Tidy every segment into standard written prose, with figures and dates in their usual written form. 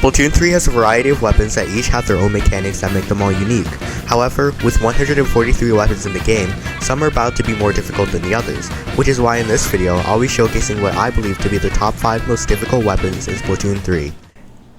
Splatoon 3 has a variety of weapons that each have their own mechanics that make them all unique. However, with 143 weapons in the game, some are about to be more difficult than the others, which is why in this video I'll be showcasing what I believe to be the top 5 most difficult weapons in Splatoon 3.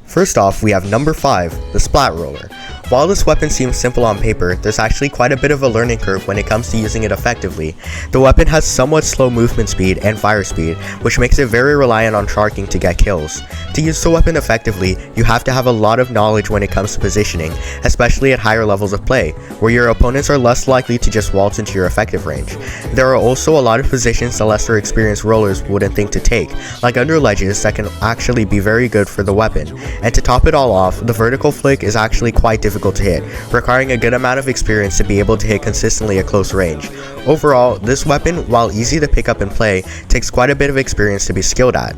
First off, we have number 5, the Splat Roller. While this weapon seems simple on paper, there's actually quite a bit of a learning curve when it comes to using it effectively. The weapon has somewhat slow movement speed and fire speed, which makes it very reliant on charging to get kills. To use the weapon effectively, you have to have a lot of knowledge when it comes to positioning, especially at higher levels of play, where your opponents are less likely to just waltz into your effective range. There are also a lot of positions that lesser experienced rollers wouldn't think to take, like under ledges that can actually be very good for the weapon. And to top it all off, the vertical flick is actually quite difficult to hit, requiring a good amount of experience to be able to hit consistently at close range. Overall, this weapon, while easy to pick up and play, takes quite a bit of experience to be skilled at.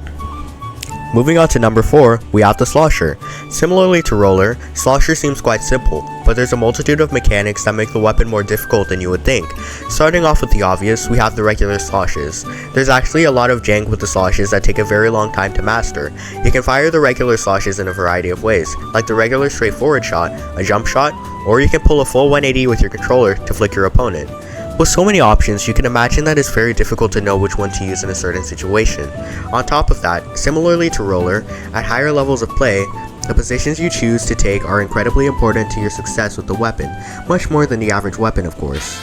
Moving on to number 4, we have the Slosher. Similarly to Roller, Slosher seems quite simple, but there's a multitude of mechanics that make the weapon more difficult than you would think. Starting off with the obvious, we have the regular sloshes. There's actually a lot of jank with the sloshes that take a very long time to master. You can fire the regular sloshes in a variety of ways, like the regular straightforward shot, a jump shot, or you can pull a full 180 with your controller to flick your opponent. With so many options, you can imagine that it's very difficult to know which one to use in a certain situation. On top of that, similarly to Roller, at higher levels of play, the positions you choose to take are incredibly important to your success with the weapon, much more than the average weapon of course.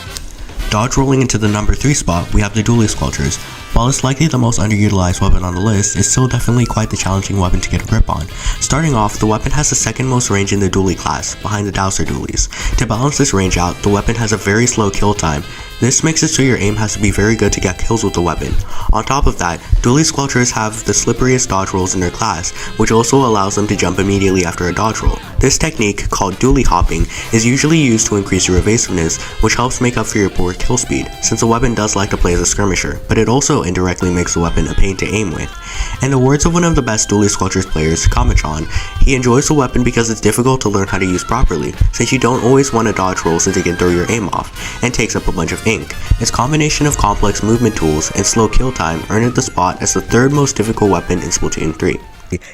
Dodge rolling into the number 3 spot, we have the Dually Squelchers. While it's likely the most underutilized weapon on the list, it's still definitely quite the challenging weapon to get a grip on. Starting off, the weapon has the second most range in the Dually class, behind the Dowser Dualies. To balance this range out, the weapon has a very slow kill time. This makes it so your aim has to be very good to get kills with the weapon. On top of that, Dually Squelchers have the slipperiest dodge rolls in their class, which also allows them to jump immediately after a dodge roll. This technique, called dually hopping, is usually used to increase your evasiveness, which helps make up for your poor kill speed, since the weapon does like to play as a skirmisher, but it also indirectly makes the weapon a pain to aim with. In the words of one of the best Dually Squelchers players, Kamachan, he enjoys the weapon because it's difficult to learn how to use properly, since you don't always want to dodge roll since it can throw your aim off, and takes up a bunch of ink. Its combination of complex movement tools and slow kill time earned it the spot as the third most difficult weapon in Splatoon 3.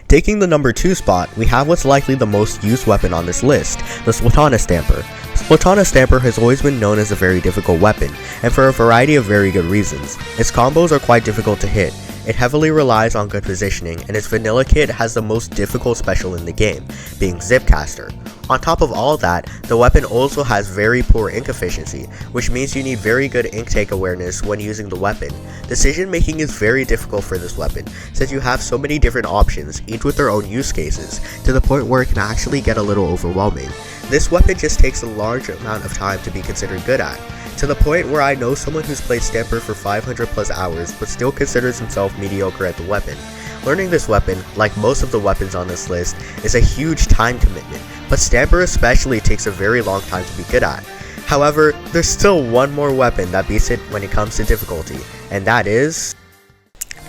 Taking the number 2 spot, we have what's likely the most used weapon on this list, the Splatana Stamper. Splatana Stamper has always been known as a very difficult weapon, and for a variety of very good reasons. Its combos are quite difficult to hit. It heavily relies on good positioning, and its vanilla kit has the most difficult special in the game, being Zipcaster. On top of all that, the weapon also has very poor ink efficiency, which means you need very good ink take awareness when using the weapon. Decision making is very difficult for this weapon, since you have so many different options, each with their own use cases, to the point where it can actually get a little overwhelming. This weapon just takes a large amount of time to be considered good at, to the point where I know someone who's played Stamper for 500 plus hours but still considers himself mediocre at the weapon. Learning this weapon, like most of the weapons on this list, is a huge time commitment, but Stamper especially takes a very long time to be good at. However, there's still one more weapon that beats it when it comes to difficulty, and that is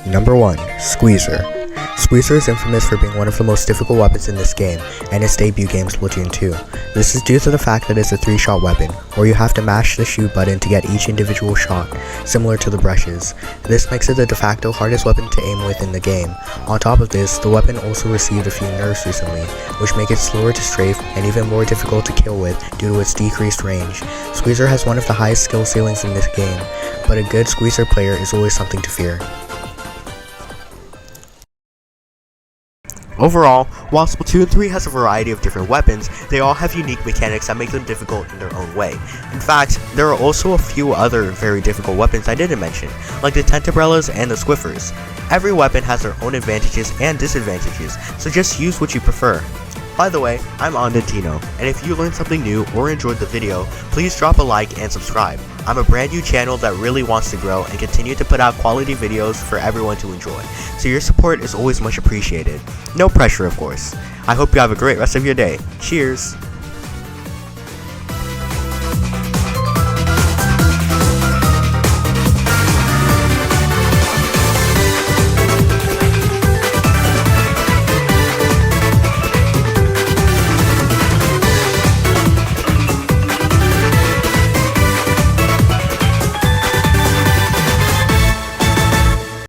number 1, Squeezer. Squeezer is infamous for being one of the most difficult weapons in this game, and its debut game Splatoon 2. This is due to the fact that it's a 3-shot weapon, where you have to mash the shoot button to get each individual shot, similar to the brushes. This makes it the de facto hardest weapon to aim with in the game. On top of this, the weapon also received a few nerfs recently, which make it slower to strafe and even more difficult to kill with due to its decreased range. Squeezer has one of the highest skill ceilings in this game, but a good Squeezer player is always something to fear. Overall, while Splatoon 3 has a variety of different weapons, they all have unique mechanics that make them difficult in their own way. In fact, there are also a few other very difficult weapons I didn't mention, like the Tentabrellas and the Squiffers. Every weapon has their own advantages and disadvantages, so just use what you prefer. By the way, I'm Ondentino, and if you learned something new or enjoyed the video, please drop a like and subscribe. I'm a brand new channel that really wants to grow and continue to put out quality videos for everyone to enjoy, so your support is always much appreciated. No pressure, of course. I hope you have a great rest of your day. Cheers!